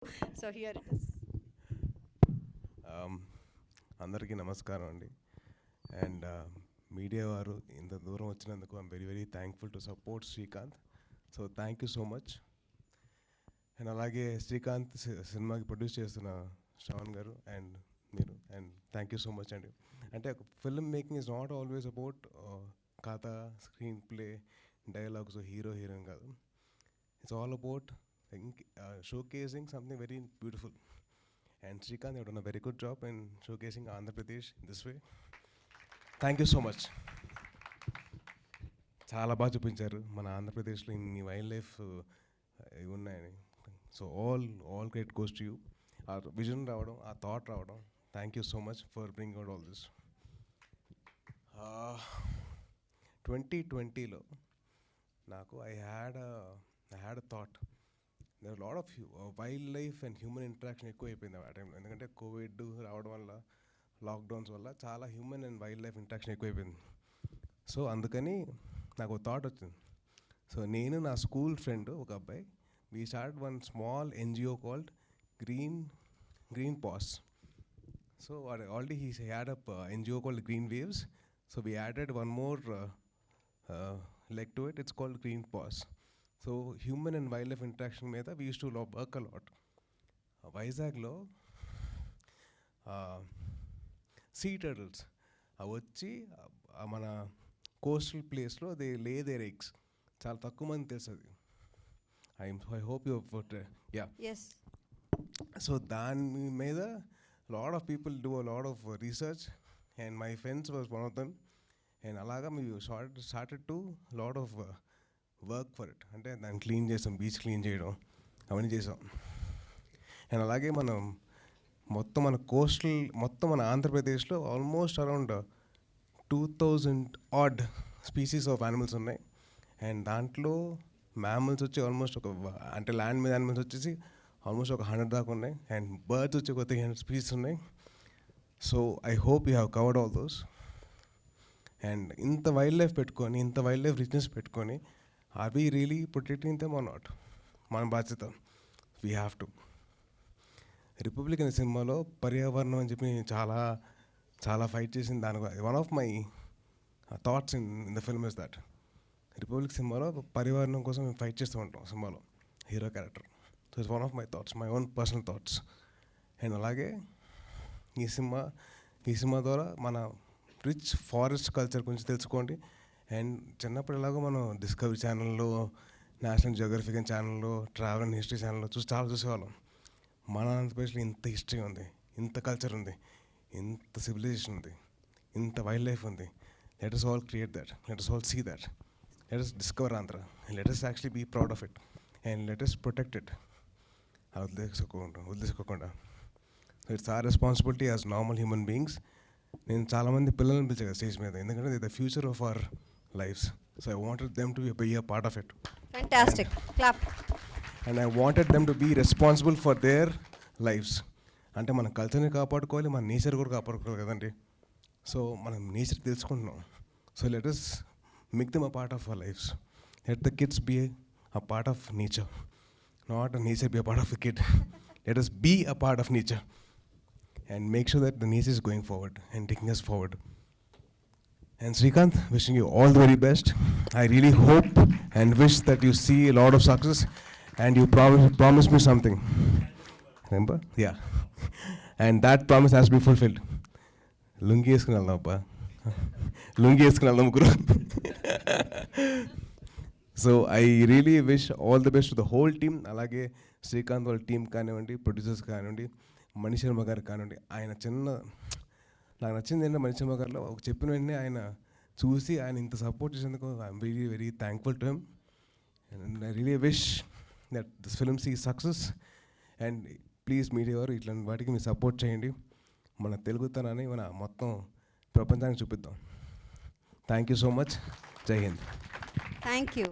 So here it is. అందరికీ నమస్కారం అండి. అండ్ మీడియా వారు ఇంత దూరం వచ్చినందుకు I'm very very thankful to support Srikanth. So thank you so much. And అలాగే శ్రీకాంత్ సినిమాకి ప్రొడ్యూస్ చేస్తున్న శ్రవణ్ గారు అండ్ మీరు, and thank you so much అండి. అంటే film making is not always about కథ, screenplay, dialogues, hero heroine కాదు. It's all about showcasing something very beautiful. And Srikanth, you have done a very good job in showcasing Andhra Pradesh in this way. Thank you so much. చాలా బాగా చూపించారు మన ఆంధ్రప్రదేశ్లో ఇన్ని wild life ఇవి ఉన్నాయని. So all credit goes to you. ఆ vision రావడం, ఆ థాట్ రావడం, thank you so much for bring out all this. 2020లో నాకు I had a thought. there are a lot of wildlife and human interaction ఎక్కువ అయిపోయింది ఆ టైంలో. ఎందుకంటే కోవిడ్ రావడం వల్ల, లాక్డౌన్స్ వల్ల చాలా human and wildlife interaction ఎక్కువైపోయింది. సో అందుకని నాకు ఒక థాట్ వచ్చింది. సో నేను నా స్కూల్ ఫ్రెండ్ ఒక అబ్బాయి, we start one small NGO called green paws. So already he had up NGO called green waves. So we added one more leg to it. It's called green paws. So human and wildlife interaction మీద we use to work a lot. వైజాగ్లో sea turtles అవి వచ్చి మన coastal ప్లేస్లో they లే there eggs. చాలా తక్కువ మంది తెలుసు అది. I hope you ya. Yes. So దాని మీద lot of people do a lot of research and my friends was one of them. And అలాగా me started to lot of work for it. అంటే దాన్ని క్లీన్ చేసాం, beach clean చేయడం అవన్నీ చేసాం. And అలాగే మనం మొత్తం మన ఆంధ్రప్రదేశ్లో almost around 2000 odd species of animals ఉన్నాయి. అండ్ దాంట్లో మ్యామల్స్ వచ్చి ఆల్మోస్ట్ అంటే ల్యాండ్ మీద యానిమల్స్ వచ్చేసి ఆల్మోస్ట్ ఒక 100 దాకా ఉన్నాయి. అండ్ బర్డ్స్ వచ్చి ఒక 300 స్పీసీస్ ఉన్నాయి. So I hope you have covered all those. And ఇంత వైల్డ్ లైఫ్ పెట్టుకొని, ఇంత వైల్డ్ లైఫ్ రిచ్నెస్ పెట్టుకొని, are we really protecting them or not? మన బాధ్యత. We have to. రిపబ్లిక్ అనే సినిమాలో పర్యావరణం అని చెప్పి చాలా ఫైట్ చేసింది. దాని one of my thoughts in the film is that republic సినిమాలో పర్యావరణం కోసం మేము ఫైట్ చేస్తూ ఉంటాం సినిమాలో, hero character. So it's one of my thoughts, my own personal thoughts. And అలాగే ఈ సినిమా ద్వారా మన రిచ్ ఫారెస్ట్ కల్చర్ గురించి తెలుసుకోండి. అండ్ చిన్నప్పుడు ఎలాగో మనం డిస్కవరీ ఛానల్లో, నేషనల్ జియోగ్రఫిక్ ఛానల్లో, ట్రావెల్ అండ్ హిస్టరీ ఛానల్లో చాలా చూసేవాళ్ళం. మన ఆంధ్రప్రదేశ్లో ఇంత హిస్టరీ ఉంది, ఇంత కల్చర్ ఉంది, ఇంత సివిలైజేషన్ ఉంది, ఇంత వైల్డ్ లైఫ్ ఉంది. Let us all create that. Let us all see that. Let us discover Andhra. And let us actually be proud of it. And let us protect it. వదిలేసుకోకుండా. So it's our responsibility as normal human beings. నేను చాలామంది పిల్లల్ని పిలిచాను stage మీద, ఎందుకంటే the future of our lives. So I wanted them to be a part of it. Fantastic. Clap. And I wanted them to be responsible for their lives. అంటే మన కల్చర్ని కాపాడుకోవాలి, మన నేచర్ కూడా కాపాడుకోవాలి కదండి. సో మనం నేచర్ తెలుసుకుంటున్నాం. So let us make them a part of our lives. Let the kids be a part of nature, not a nature be a part of the kid. Let us be a part of nature and make sure that the nature is going forward and taking us forward. And Srikanth, wishing you all the very best. I really hope and wish that you see a lot of success, and you promised me something. Remember? Yeah. And that promise has to be fulfilled. Lungi esukoni veldam appa. Lungi esukoni veldam mukuru. So I really wish all the best to the whole team. Alage Srikanth వాళ్ళ team కానివ్వండి, producers కానివ్వండి, మణి శర్మ గారు కానివ్వండి. ఆయన నాకు నచ్చింది ఏంటంటే మణి శర్మ గారిలో ఒక చెప్పిన వెంటనే ఆయన చూసి ఆయన ఇంత సపోర్ట్ చేసేందుకు I'm very very thankful to him. And I really wish that this film see success. And please media వారు ఇట్లాంటి వాటికి మీరు సపోర్ట్ చేయండి. మన తెలుగుతనాన్ని మన మొత్తం ప్రపంచానికి చూపిద్దాం. Thank you so much. జై హింద్. Thank you.